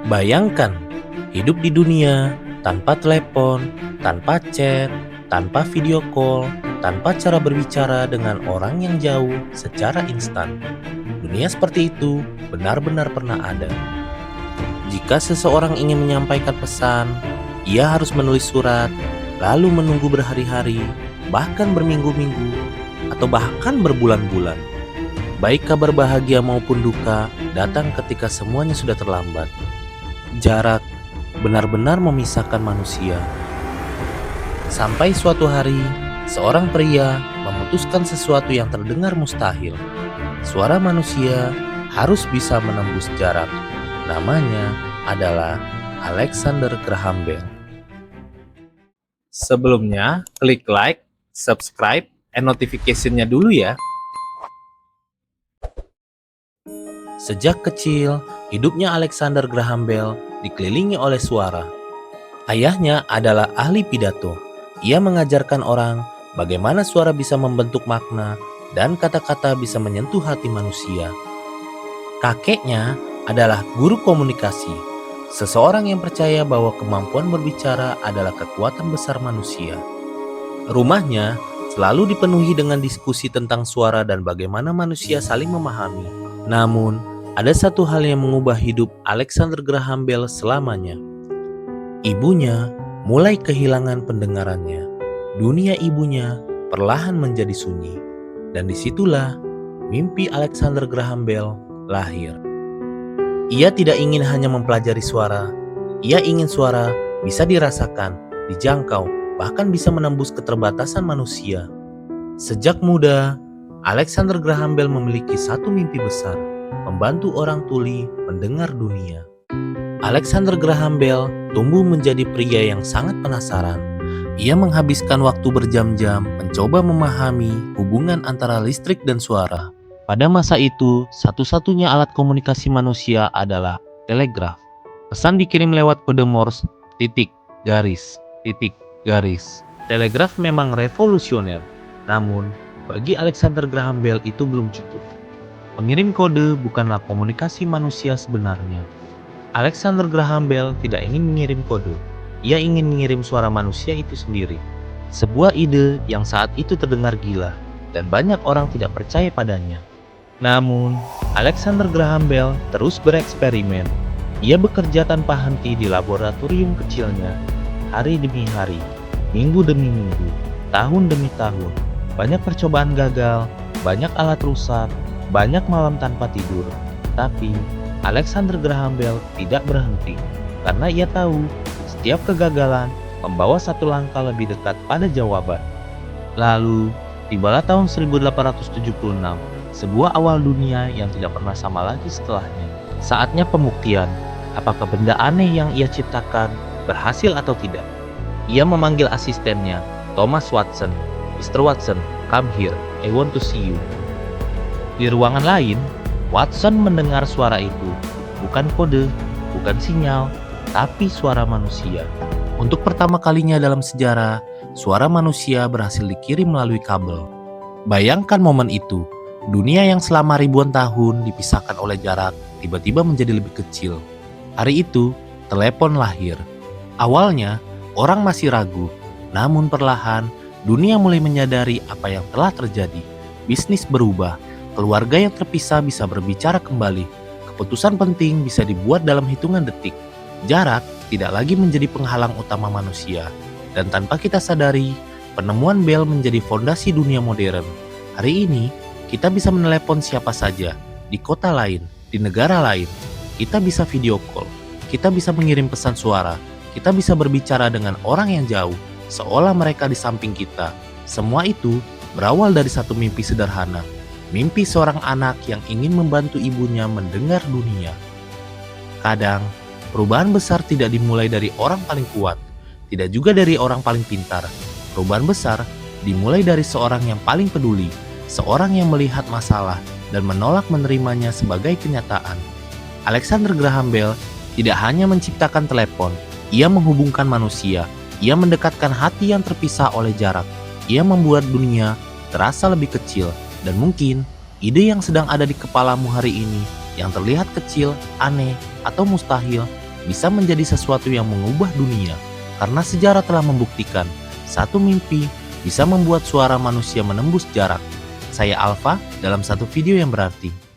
Bayangkan, hidup di dunia tanpa telepon, tanpa chat, tanpa video call, tanpa cara berbicara dengan orang yang jauh secara instan. Dunia seperti itu benar-benar pernah ada. Jika seseorang ingin menyampaikan pesan, ia harus menulis surat, lalu menunggu berhari-hari, bahkan berminggu-minggu, atau bahkan berbulan-bulan. Baik kabar bahagia maupun duka datang ketika semuanya sudah terlambat. Jarak benar-benar memisahkan manusia. Sampai suatu hari, seorang pria memutuskan sesuatu yang terdengar mustahil. Suara manusia harus bisa menembus jarak. Namanya adalah Alexander Graham Bell. Sebelumnya, klik like, subscribe, and notification-nya dulu ya. Sejak kecil, hidupnya Alexander Graham Bell dikelilingi oleh suara. Ayahnya adalah ahli pidato. Ia mengajarkan orang bagaimana suara bisa membentuk makna dan kata-kata bisa menyentuh hati manusia. Kakeknya adalah guru komunikasi, seseorang yang percaya bahwa kemampuan berbicara adalah kekuatan besar manusia. Rumahnya selalu dipenuhi dengan diskusi tentang suara dan bagaimana manusia saling memahami. Namun, ada satu hal yang mengubah hidup Alexander Graham Bell selamanya. Ibunya mulai kehilangan pendengarannya. Dunia ibunya perlahan menjadi sunyi. Dan disitulah mimpi Alexander Graham Bell lahir. Ia tidak ingin hanya mempelajari suara. Ia ingin suara bisa dirasakan, dijangkau, bahkan bisa menembus keterbatasan manusia. Sejak muda, Alexander Graham Bell memiliki satu mimpi besar, membantu orang tuli mendengar dunia. Alexander Graham Bell tumbuh menjadi pria yang sangat penasaran. Ia menghabiskan waktu berjam-jam mencoba memahami hubungan antara listrik dan suara. Pada masa itu, satu-satunya alat komunikasi manusia adalah telegraf. Pesan dikirim lewat kode Morse, titik, garis, titik, garis. Telegraf memang revolusioner, namun bagi Alexander Graham Bell itu belum cukup. Pengirim kode bukanlah komunikasi manusia sebenarnya. Alexander Graham Bell tidak ingin mengirim kode. Ia ingin mengirim suara manusia itu sendiri. Sebuah ide yang saat itu terdengar gila, dan banyak orang tidak percaya padanya. Namun, Alexander Graham Bell terus bereksperimen. Ia bekerja tanpa henti di laboratorium kecilnya, hari demi hari, minggu demi minggu, tahun demi tahun. Banyak percobaan gagal, banyak alat rusak, banyak malam tanpa tidur. Tapi, Alexander Graham Bell tidak berhenti, karena ia tahu setiap kegagalan membawa satu langkah lebih dekat pada jawaban. Lalu, tibalah tahun 1876, sebuah awal dunia yang tidak pernah sama lagi setelahnya. Saatnya pembuktian, apakah benda aneh yang ia ciptakan berhasil atau tidak. Ia memanggil asistennya, Thomas Watson. Mr. Watson, come here, I want to see you. Di ruangan lain, Watson mendengar suara itu. Bukan kode, bukan sinyal, tapi suara manusia. Untuk pertama kalinya dalam sejarah, suara manusia berhasil dikirim melalui kabel. Bayangkan momen itu. Dunia yang selama ribuan tahun dipisahkan oleh jarak tiba-tiba menjadi lebih kecil. Hari itu, telepon lahir. Awalnya, orang masih ragu. Namun perlahan, dunia mulai menyadari apa yang telah terjadi. Bisnis berubah. Keluarga yang terpisah bisa berbicara kembali. Keputusan penting bisa dibuat dalam hitungan detik. Jarak tidak lagi menjadi penghalang utama manusia. Dan tanpa kita sadari, penemuan Bell menjadi fondasi dunia modern. Hari ini, kita bisa menelepon siapa saja, di kota lain, di negara lain. Kita bisa video call, kita bisa mengirim pesan suara, kita bisa berbicara dengan orang yang jauh, seolah mereka di samping kita. Semua itu berawal dari satu mimpi sederhana. Mimpi seorang anak yang ingin membantu ibunya mendengar dunia. Kadang, perubahan besar tidak dimulai dari orang paling kuat, tidak juga dari orang paling pintar. Perubahan besar dimulai dari seorang yang paling peduli, seorang yang melihat masalah dan menolak menerimanya sebagai kenyataan. Alexander Graham Bell tidak hanya menciptakan telepon, ia menghubungkan manusia, ia mendekatkan hati yang terpisah oleh jarak, ia membuat dunia terasa lebih kecil, dan mungkin ide yang sedang ada di kepalamu hari ini, yang terlihat kecil, aneh, atau mustahil, bisa menjadi sesuatu yang mengubah dunia, karena sejarah telah membuktikan satu mimpi bisa membuat suara manusia menembus jarak. Saya Alfa dalam satu video yang berarti.